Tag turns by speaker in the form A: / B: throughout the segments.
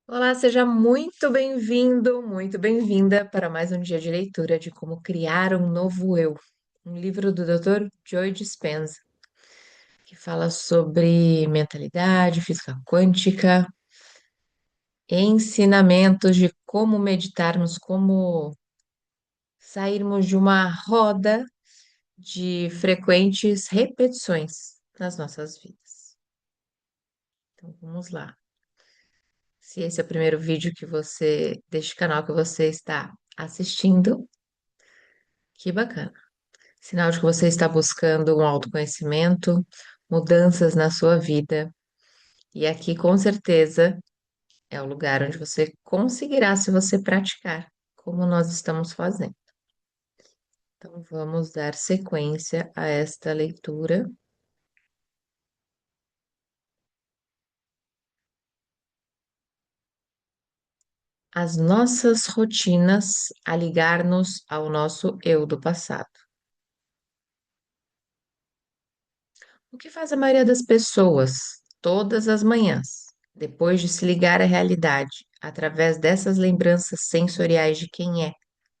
A: Olá, seja muito bem-vindo, muito bem-vinda para mais um dia de leitura de Como Criar um Novo Eu, um livro do Dr. Joe Dispenza, que fala sobre mentalidade, física quântica, ensinamentos de como meditarmos, como sairmos de uma roda de frequentes repetições nas nossas vidas. Então, vamos lá. Se esse é o primeiro vídeo deste canal que você está assistindo, que bacana. Sinal de que você está buscando um autoconhecimento, mudanças na sua vida. E aqui, com certeza, é o lugar onde você conseguirá se você praticar, como nós estamos fazendo. Então, vamos dar sequência a esta leitura. As nossas rotinas a ligar-nos ao nosso eu do passado. O que faz a maioria das pessoas todas as manhãs, depois de se ligar à realidade, através dessas lembranças sensoriais de quem é,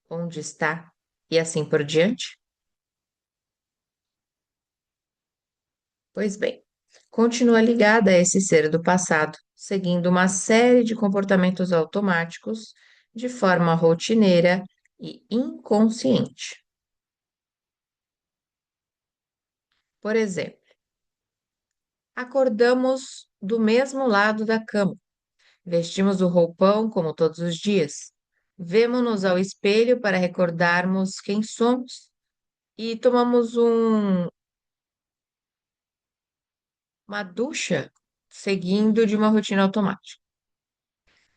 A: onde está e assim por diante? Pois bem, continua ligada a esse ser do passado, seguindo uma série de comportamentos automáticos de forma rotineira e inconsciente. Por exemplo, acordamos do mesmo lado da cama. Vestimos o roupão como todos os dias. Vemo-nos ao espelho para recordarmos quem somos e tomamos uma ducha seguindo de uma rotina automática.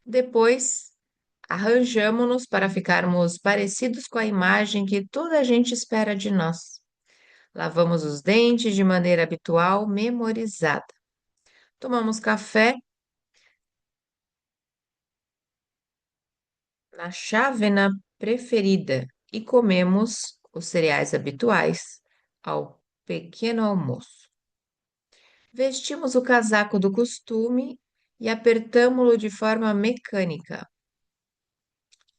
A: Depois, arranjamo-nos para ficarmos parecidos com a imagem que toda a gente espera de nós. Lavamos os dentes de maneira habitual, memorizada. Tomamos café na chávena preferida e comemos os cereais habituais ao pequeno almoço. Vestimos o casaco do costume e apertamo-lo de forma mecânica.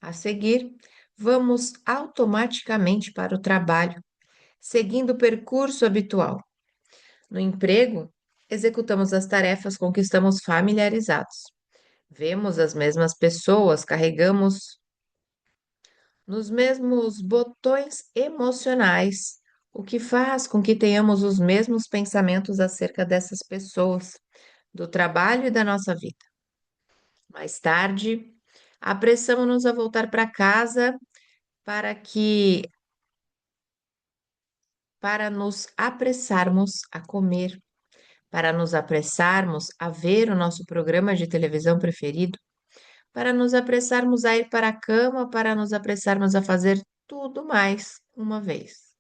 A: A seguir, vamos automaticamente para o trabalho, seguindo o percurso habitual. No emprego, executamos as tarefas com que estamos familiarizados. Vemos as mesmas pessoas, carregamos nos mesmos botões emocionais, o que faz com que tenhamos os mesmos pensamentos acerca dessas pessoas, do trabalho e da nossa vida. Mais tarde, apressamos-nos a voltar para casa para que para nos apressarmos a comer, para nos apressarmos a ver o nosso programa de televisão preferido, para nos apressarmos a ir para a cama, para nos apressarmos a fazer tudo mais uma vez.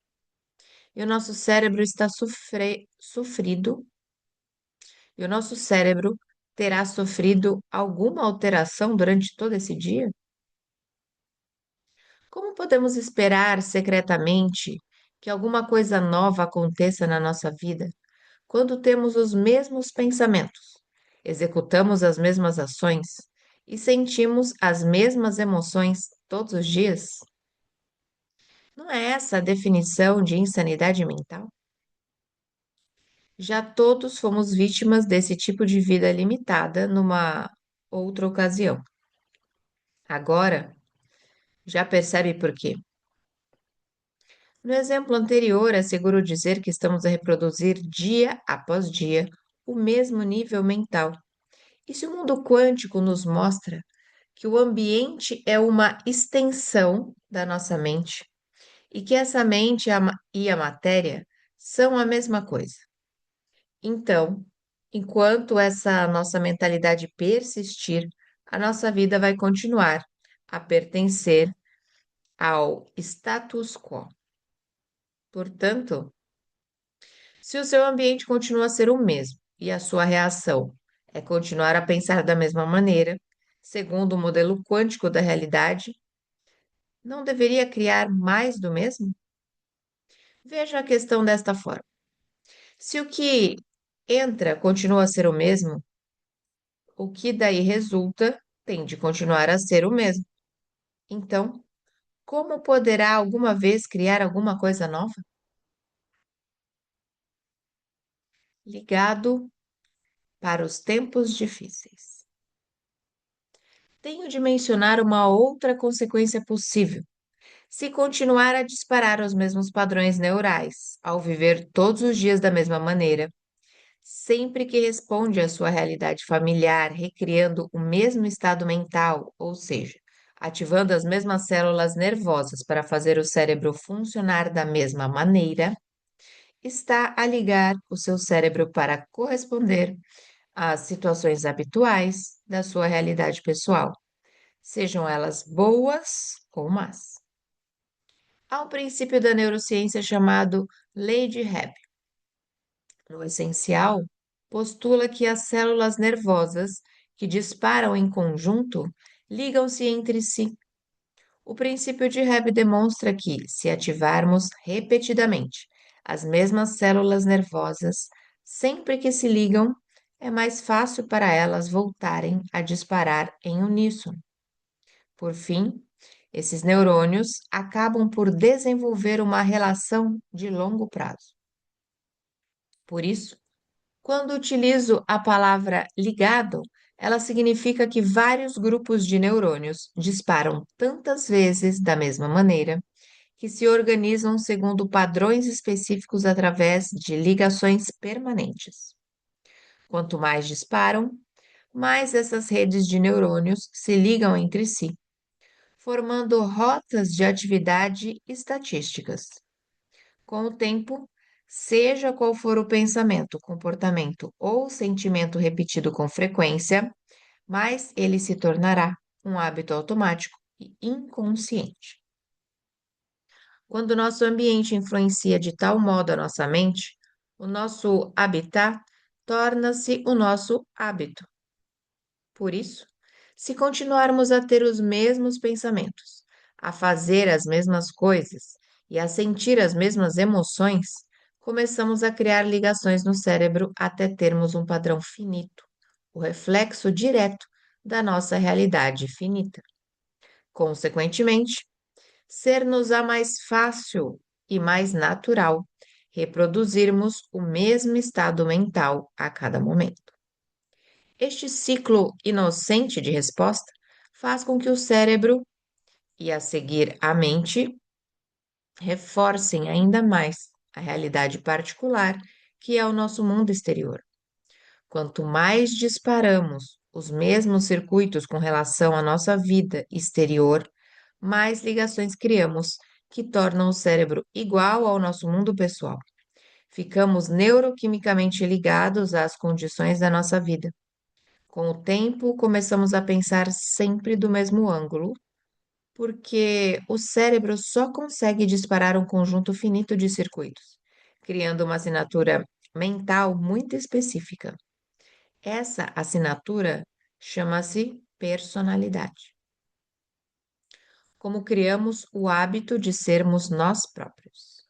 A: E o nosso cérebro está sofrido, e o nosso cérebro terá sofrido alguma alteração durante todo esse dia? Como podemos esperar secretamente que alguma coisa nova aconteça na nossa vida quando temos os mesmos pensamentos, executamos as mesmas ações e sentimos as mesmas emoções todos os dias? Não é essa a definição de insanidade mental? Já todos fomos vítimas desse tipo de vida limitada numa outra ocasião. Agora, já percebe por quê? No exemplo anterior, é seguro dizer que estamos a reproduzir dia após dia o mesmo nível mental. E se o mundo quântico nos mostra que o ambiente é uma extensão da nossa mente e que essa mente e a matéria são a mesma coisa? Então, enquanto essa nossa mentalidade persistir, a nossa vida vai continuar a pertencer ao status quo. Portanto, se o seu ambiente continua a ser o mesmo e a sua reação é continuar a pensar da mesma maneira, segundo o modelo quântico da realidade, não deveria criar mais do mesmo? Veja a questão desta forma: se o que entra continua a ser o mesmo, o que daí resulta tende a continuar a ser o mesmo. Então, como poderá alguma vez criar alguma coisa nova? Ligado para os tempos difíceis. Tenho de mencionar uma outra consequência possível. Se continuar a disparar os mesmos padrões neurais, ao viver todos os dias da mesma maneira, sempre que responde à sua realidade familiar, recriando o mesmo estado mental, ou seja, ativando as mesmas células nervosas para fazer o cérebro funcionar da mesma maneira, está a ligar o seu cérebro para corresponder às situações habituais da sua realidade pessoal, sejam elas boas ou más. Há um princípio da neurociência chamado Lei de Hebb. No essencial, postula que as células nervosas que disparam em conjunto ligam-se entre si. O princípio de Hebb demonstra que, se ativarmos repetidamente as mesmas células nervosas, sempre que se ligam, é mais fácil para elas voltarem a disparar em uníssono. Por fim, esses neurônios acabam por desenvolver uma relação de longo prazo. Por isso, quando utilizo a palavra ligado, ela significa que vários grupos de neurônios disparam tantas vezes da mesma maneira que se organizam segundo padrões específicos através de ligações permanentes. Quanto mais disparam, mais essas redes de neurônios se ligam entre si, formando rotas de atividade estatísticas. Com o tempo, seja qual for o pensamento, comportamento ou sentimento repetido com frequência, mais ele se tornará um hábito automático e inconsciente. Quando o nosso ambiente influencia de tal modo a nossa mente, o nosso habitat torna-se o nosso hábito. Por isso, se continuarmos a ter os mesmos pensamentos, a fazer as mesmas coisas e a sentir as mesmas emoções, começamos a criar ligações no cérebro até termos um padrão finito, o reflexo direto da nossa realidade finita. Consequentemente, ser-nos-á mais fácil e mais natural reproduzirmos o mesmo estado mental a cada momento. Este ciclo inocente de resposta faz com que o cérebro e, a seguir, a mente reforcem ainda mais a realidade particular que é o nosso mundo exterior. Quanto mais disparamos os mesmos circuitos com relação à nossa vida exterior, mais ligações criamos que tornam o cérebro igual ao nosso mundo pessoal. Ficamos neuroquimicamente ligados às condições da nossa vida. Com o tempo, começamos a pensar sempre do mesmo ângulo, porque o cérebro só consegue disparar um conjunto finito de circuitos, criando uma assinatura mental muito específica. Essa assinatura chama-se personalidade. Como criamos o hábito de sermos nós próprios.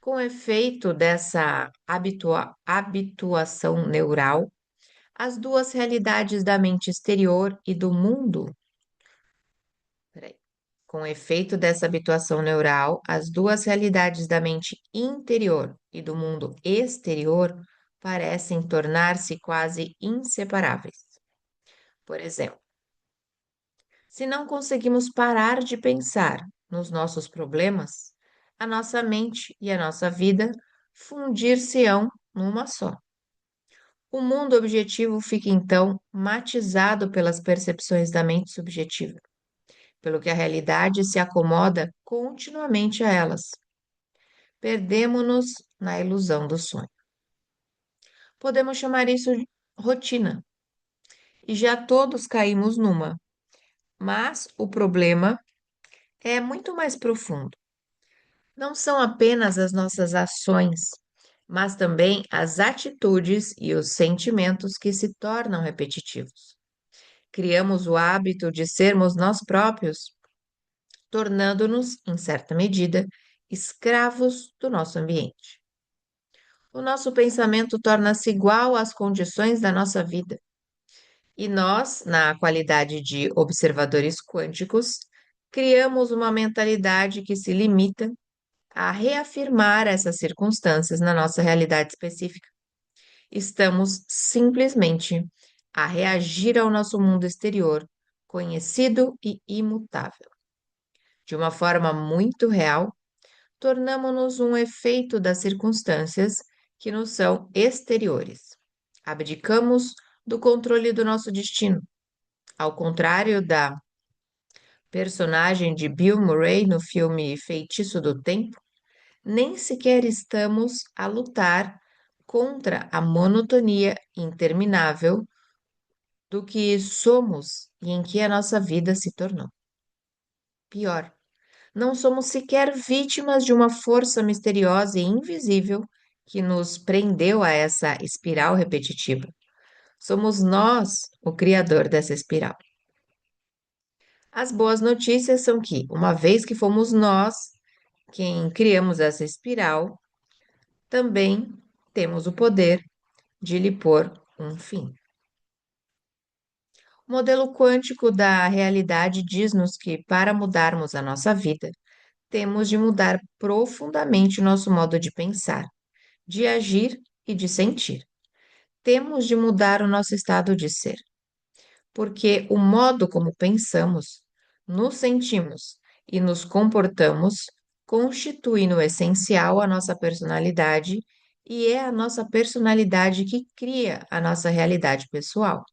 A: Com efeito dessa habituação neural, as duas realidades da mente exterior e do mundo. Peraí. Com efeito dessa habituação neural, as duas realidades da mente interior e do mundo exterior parecem tornar-se quase inseparáveis. Por exemplo, se não conseguimos parar de pensar nos nossos problemas, a nossa mente e a nossa vida fundir-se-ão numa só. O mundo objetivo fica então matizado pelas percepções da mente subjetiva, pelo que a realidade se acomoda continuamente a elas. Perdemo-nos na ilusão do sonho. Podemos chamar isso de rotina, e já todos caímos numa, mas o problema é muito mais profundo. Não são apenas as nossas ações, mas também as atitudes e os sentimentos que se tornam repetitivos. Criamos o hábito de sermos nós próprios, tornando-nos, em certa medida, escravos do nosso ambiente. O nosso pensamento torna-se igual às condições da nossa vida, E nós, na qualidade de observadores quânticos, criamos uma mentalidade que se limita a reafirmar essas circunstâncias na nossa realidade específica. Estamos simplesmente a reagir ao nosso mundo exterior, conhecido e imutável. De uma forma muito real, tornamo-nos um efeito das circunstâncias que nos são exteriores. Abdicamos do controle do nosso destino. Ao contrário da personagem de Bill Murray no filme Feitiço do Tempo, nem sequer estamos a lutar contra a monotonia interminável do que somos e em que a nossa vida se tornou. Pior, não somos sequer vítimas de uma força misteriosa e invisível que nos prendeu a essa espiral repetitiva. Somos nós o criador dessa espiral. As boas notícias são que, uma vez que fomos nós quem criamos essa espiral, também temos o poder de lhe pôr um fim. O modelo quântico da realidade diz-nos que, para mudarmos a nossa vida, temos de mudar profundamente o nosso modo de pensar, de agir e de sentir. Temos de mudar o nosso estado de ser, porque o modo como pensamos, nos sentimos e nos comportamos constitui no essencial a nossa personalidade e é a nossa personalidade que cria a nossa realidade pessoal.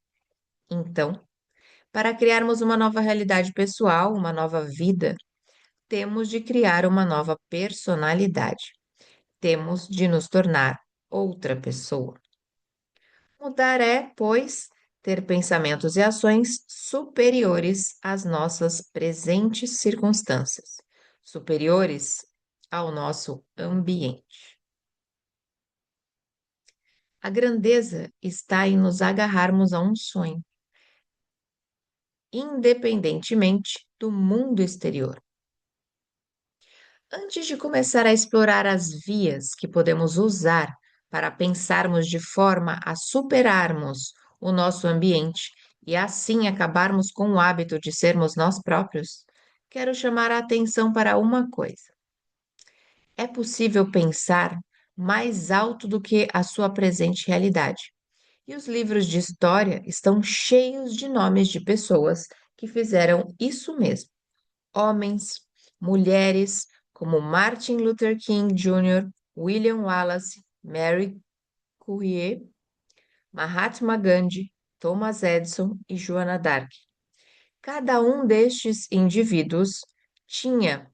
A: Então, para criarmos uma nova realidade pessoal, uma nova vida, temos de criar uma nova personalidade. Temos de nos tornar outra pessoa. Mudar é, pois, ter pensamentos e ações superiores às nossas presentes circunstâncias, superiores ao nosso ambiente. A grandeza está em nos agarrarmos a um sonho, independentemente do mundo exterior. Antes de começar a explorar as vias que podemos usar para pensarmos de forma a superarmos o nosso ambiente e assim acabarmos com o hábito de sermos nós próprios, quero chamar a atenção para uma coisa. É possível pensar mais alto do que a sua presente realidade. E os livros de história estão cheios de nomes de pessoas que fizeram isso mesmo. Homens, mulheres, como Martin Luther King Jr., William Wallace, Mary Curie, Mahatma Gandhi, Thomas Edison e Joana d'Arc. Cada um destes indivíduos tinha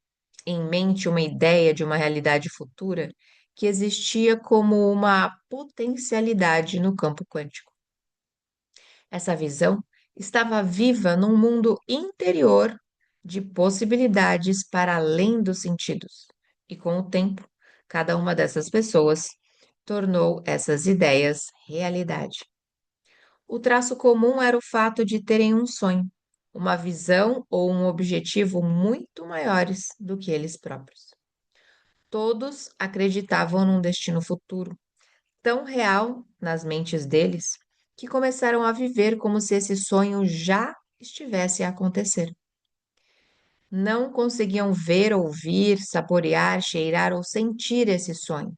A: em mente uma ideia de uma realidade futura que existia como uma potencialidade no campo quântico. Essa visão estava viva num mundo interior de possibilidades para além dos sentidos. E com o tempo, cada uma dessas pessoas tornou essas ideias realidade. O traço comum era o fato de terem um sonho, uma visão ou um objetivo muito maiores do que eles próprios. Todos acreditavam num destino futuro, tão real nas mentes deles, que começaram a viver como se esse sonho já estivesse a acontecer. Não conseguiam ver, ouvir, saborear, cheirar ou sentir esse sonho,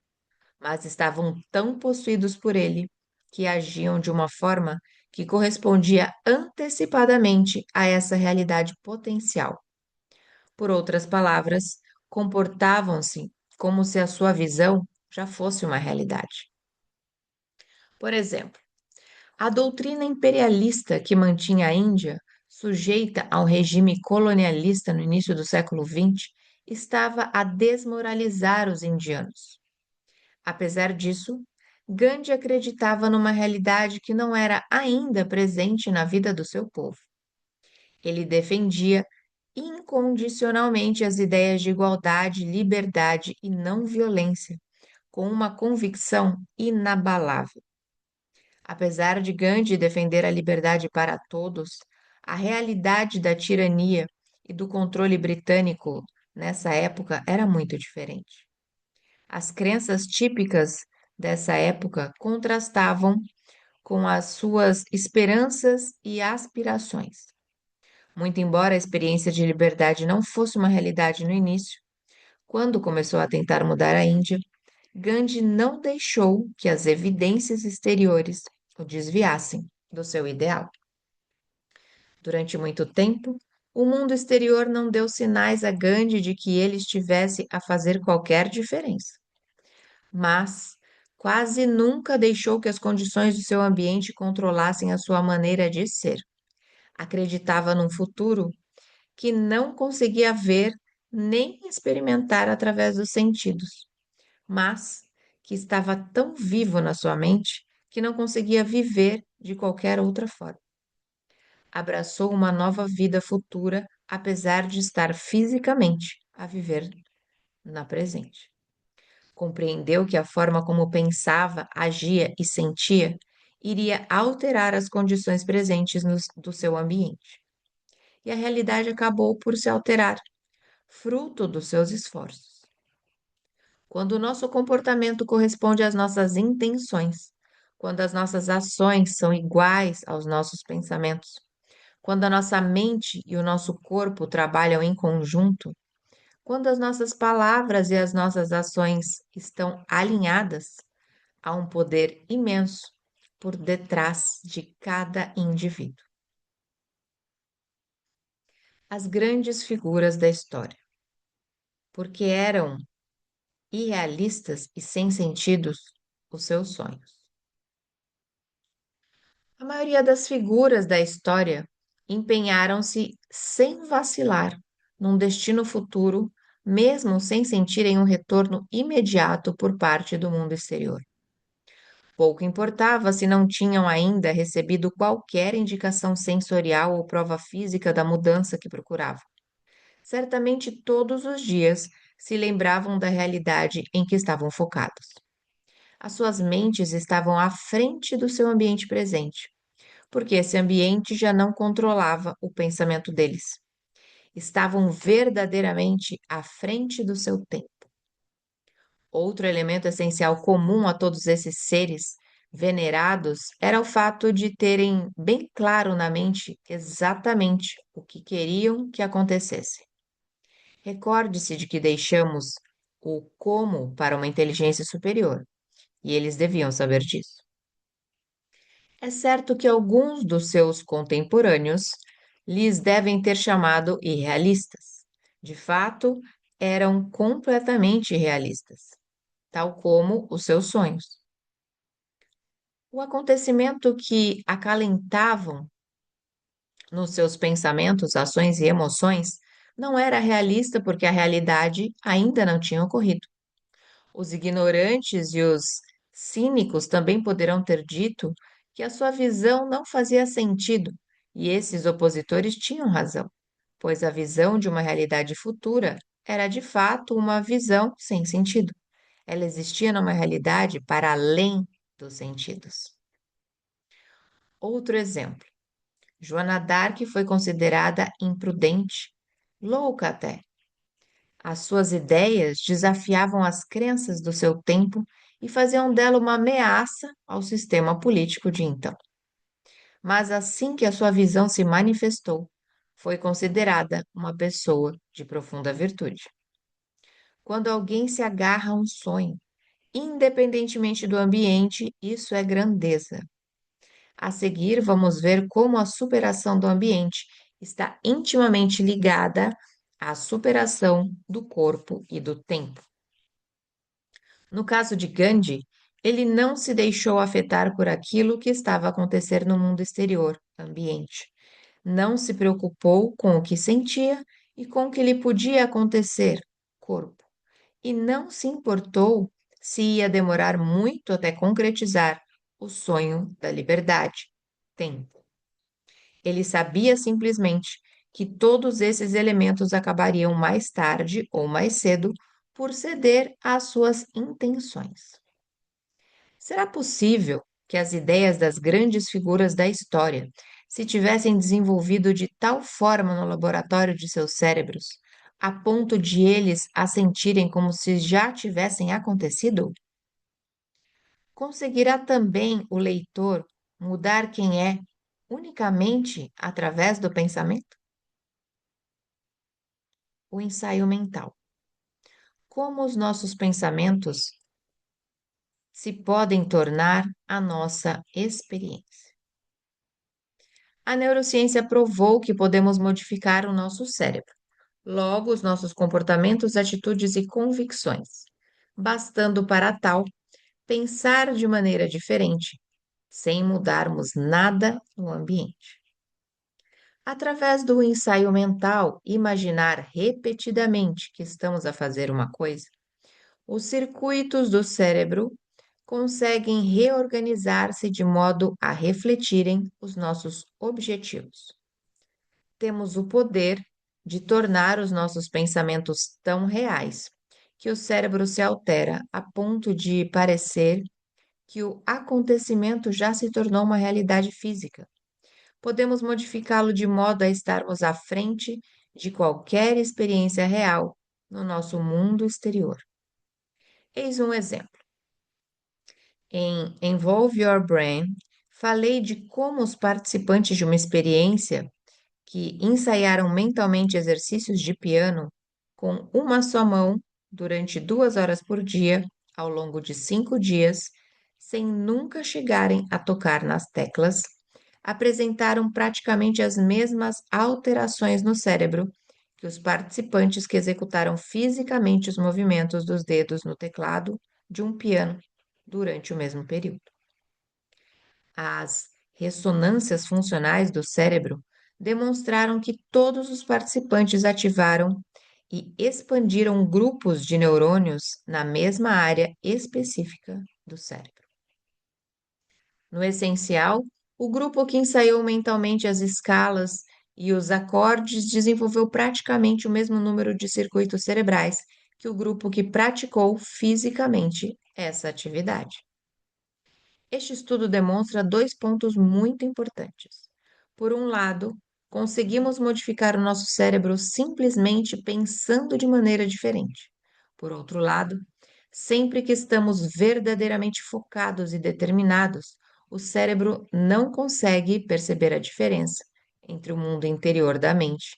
A: mas estavam tão possuídos por ele que agiam de uma forma que correspondia antecipadamente a essa realidade potencial. Por outras palavras, comportavam-se como se a sua visão já fosse uma realidade. Por exemplo, a doutrina imperialista que mantinha a Índia sujeita ao regime colonialista no início do século XX estava a desmoralizar os indianos. Apesar disso, Gandhi acreditava numa realidade que não era ainda presente na vida do seu povo. Ele defendia incondicionalmente as ideias de igualdade, liberdade e não violência, com uma convicção inabalável. Apesar de Gandhi defender a liberdade para todos, a realidade da tirania e do controle britânico nessa época era muito diferente. As crenças típicas dessa época contrastavam com as suas esperanças e aspirações. Muito embora a experiência de liberdade não fosse uma realidade no início, quando começou a tentar mudar a Índia, Gandhi não deixou que as evidências exteriores o desviassem do seu ideal. Durante muito tempo, o mundo exterior não deu sinais a Gandhi de que ele estivesse a fazer qualquer diferença. Mas quase nunca deixou que as condições do seu ambiente controlassem a sua maneira de ser. Acreditava num futuro que não conseguia ver nem experimentar através dos sentidos, mas que estava tão vivo na sua mente que não conseguia viver de qualquer outra forma. Abraçou uma nova vida futura, apesar de estar fisicamente a viver na presente. Compreendeu que a forma como pensava, agia e sentia iria alterar as condições presentes do seu ambiente. E a realidade acabou por se alterar, fruto dos seus esforços. Quando o nosso comportamento corresponde às nossas intenções, quando as nossas ações são iguais aos nossos pensamentos, quando a nossa mente e o nosso corpo trabalham em conjunto, quando as nossas palavras e as nossas ações estão alinhadas, há um poder imenso por detrás de cada indivíduo. As grandes figuras da história, porque eram irrealistas e sem sentidos os seus sonhos. A maioria das figuras da história empenharam-se sem vacilar num destino futuro, mesmo sem sentirem um retorno imediato por parte do mundo exterior. Pouco importava se não tinham ainda recebido qualquer indicação sensorial ou prova física da mudança que procuravam. Certamente todos os dias se lembravam da realidade em que estavam focados. As suas mentes estavam à frente do seu ambiente presente, porque esse ambiente já não controlava o pensamento deles. Estavam verdadeiramente à frente do seu tempo. Outro elemento essencial comum a todos esses seres venerados era o fato de terem bem claro na mente exatamente o que queriam que acontecesse. Recorde-se de que deixamos o como para uma inteligência superior, e eles deviam saber disso. É certo que alguns dos seus contemporâneos lhes devem ter chamado irrealistas. De fato, eram completamente realistas, tal como os seus sonhos. O acontecimento que acalentavam nos seus pensamentos, ações e emoções não era realista porque a realidade ainda não tinha ocorrido. Os ignorantes e os cínicos também poderão ter dito que a sua visão não fazia sentido, e esses opositores tinham razão, pois a visão de uma realidade futura era de fato uma visão sem sentido. Ela existia numa realidade para além dos sentidos. Outro exemplo. Joana d'Arc foi considerada imprudente, louca até. As suas ideias desafiavam as crenças do seu tempo e faziam dela uma ameaça ao sistema político de então. Mas assim que a sua visão se manifestou, foi considerada uma pessoa de profunda virtude. Quando alguém se agarra a um sonho, independentemente do ambiente, isso é grandeza. A seguir, vamos ver como a superação do ambiente está intimamente ligada à superação do corpo e do tempo. No caso de Gandhi, ele não se deixou afetar por aquilo que estava a acontecer no mundo exterior, ambiente. Não se preocupou com o que sentia e com o que lhe podia acontecer, corpo. E não se importou se ia demorar muito até concretizar o sonho da liberdade, tempo. Ele sabia simplesmente que todos esses elementos acabariam mais tarde ou mais cedo por ceder às suas intenções. Será possível que as ideias das grandes figuras da história se tivessem desenvolvido de tal forma no laboratório de seus cérebros, a ponto de eles a sentirem como se já tivessem acontecido? Conseguirá também o leitor Mudar quem é unicamente através do pensamento? O ensaio mental. Como os nossos pensamentos se podem tornar a nossa experiência? A neurociência provou que podemos modificar o nosso cérebro, logo os nossos comportamentos, atitudes e convicções, bastando para tal pensar de maneira diferente, sem mudarmos nada no ambiente. Através do ensaio mental, imaginar repetidamente que estamos a fazer uma coisa, os circuitos do cérebro conseguem reorganizar-se de modo a refletirem os nossos objetivos. Temos o poder de tornar os nossos pensamentos tão reais que o cérebro se altera a ponto de parecer que o acontecimento já se tornou uma realidade física. Podemos modificá-lo de modo a estarmos à frente de qualquer experiência real no nosso mundo exterior. Eis um exemplo. Em Involve Your Brain, falei de como os participantes de uma experiência que ensaiaram mentalmente exercícios de piano com uma só mão durante 2 horas por dia, ao longo de 5 dias, sem nunca chegarem a tocar nas teclas, apresentaram praticamente as mesmas alterações no cérebro que os participantes que executaram fisicamente os movimentos dos dedos no teclado de um piano durante o mesmo período. As ressonâncias funcionais do cérebro demonstraram que todos os participantes ativaram e expandiram grupos de neurônios na mesma área específica do cérebro. No essencial, o grupo que ensaiou mentalmente as escalas e os acordes desenvolveu praticamente o mesmo número de circuitos cerebrais que o grupo que praticou fisicamente essa atividade. Este estudo demonstra dois pontos muito importantes. Por um lado, conseguimos modificar o nosso cérebro simplesmente pensando de maneira diferente. Por outro lado, sempre que estamos verdadeiramente focados e determinados, o cérebro não consegue perceber a diferença entre o mundo interior da mente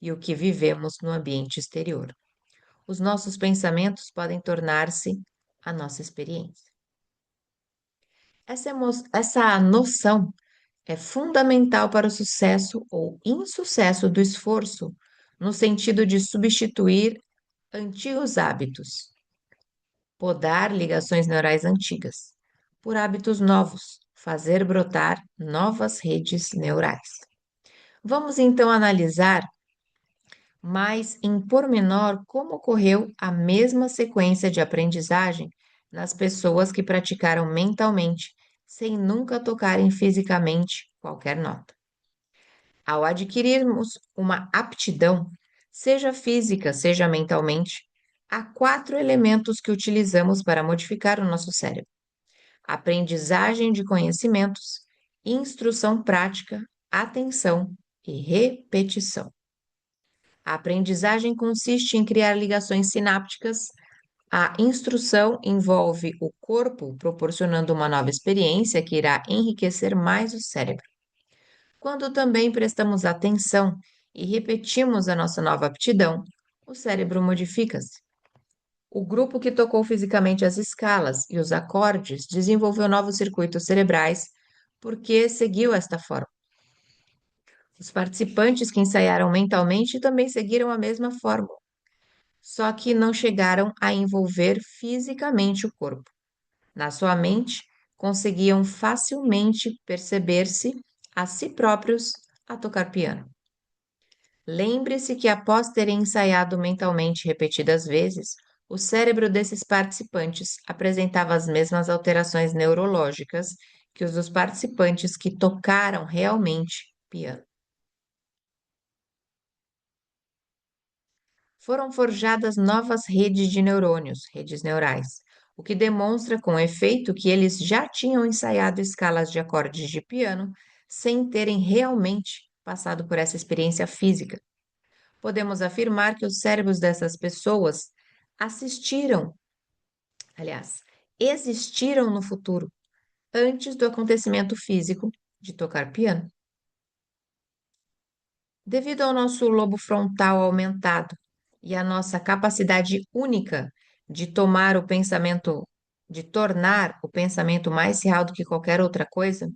A: e o que vivemos no ambiente exterior. Os nossos pensamentos podem tornar-se a nossa experiência. Essa noção é fundamental para o sucesso ou insucesso do esforço, no sentido de substituir antigos hábitos, podar ligações neurais antigas, por hábitos novos, fazer brotar novas redes neurais. Vamos então analisar mais em pormenor como ocorreu a mesma sequência de aprendizagem nas pessoas que praticaram mentalmente, sem nunca tocarem fisicamente qualquer nota. Ao adquirirmos uma aptidão, seja física, seja mentalmente, há 4 elementos que utilizamos para modificar o nosso cérebro: aprendizagem de conhecimentos, instrução prática, atenção e repetição. A aprendizagem consiste em criar ligações sinápticas. A instrução envolve o corpo proporcionando uma nova experiência que irá enriquecer mais o cérebro. Quando também prestamos atenção e repetimos a nossa nova aptidão, o cérebro modifica-se. O grupo que tocou fisicamente as escalas e os acordes desenvolveu novos circuitos cerebrais porque seguiu esta forma. Os participantes que ensaiaram mentalmente também seguiram a mesma fórmula, só que não chegaram a envolver fisicamente o corpo. Na sua mente, conseguiam facilmente perceber-se a si próprios a tocar piano. Lembre-se que após terem ensaiado mentalmente repetidas vezes, o cérebro desses participantes apresentava as mesmas alterações neurológicas que os dos participantes que tocaram realmente piano. Foram forjadas novas redes de neurônios, redes neurais, o que demonstra com efeito que eles já tinham ensaiado escalas de acordes de piano sem terem realmente passado por essa experiência física. Podemos afirmar que os cérebros dessas pessoas assistiram, aliás, existiram no futuro, antes do acontecimento físico de tocar piano. Devido ao nosso lobo frontal aumentado e à nossa capacidade única de tomar o pensamento, de tornar o pensamento mais real do que qualquer outra coisa,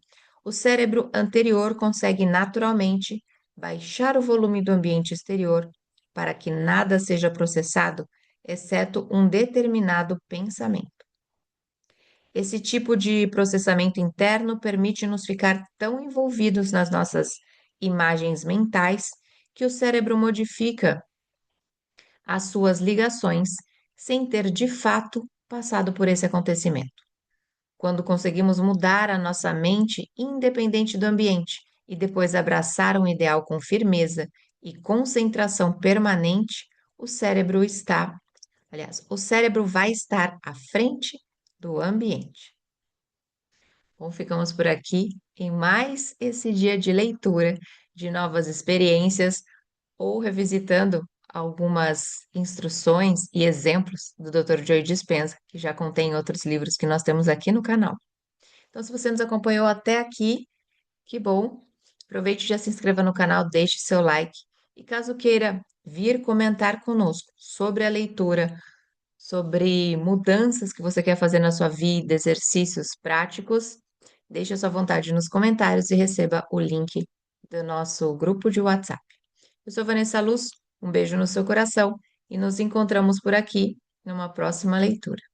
A: o cérebro anterior consegue naturalmente baixar o volume do ambiente exterior para que nada seja processado, exceto um determinado pensamento. Esse tipo de processamento interno permite-nos ficar tão envolvidos nas nossas imagens mentais que o cérebro modifica as suas ligações sem ter de fato passado por esse acontecimento. Quando conseguimos mudar a nossa mente independente do ambiente e depois abraçar um ideal com firmeza e concentração permanente, o cérebro está, aliás, o cérebro vai estar à frente do ambiente. Bom, ficamos por aqui em mais esse dia de leitura de novas experiências ou revisitando algumas instruções e exemplos do Dr. Joe Dispenza, que já contém outros livros que nós temos aqui no canal. Então, se você nos acompanhou até aqui, que bom! Aproveite e já se inscreva no canal, deixe seu like. E caso queira vir comentar conosco sobre a leitura, sobre mudanças que você quer fazer na sua vida, exercícios práticos, deixe a sua vontade nos comentários e receba o link do nosso grupo de WhatsApp. Eu sou Vanessa Luz, um beijo no seu coração e nos encontramos por aqui numa próxima leitura.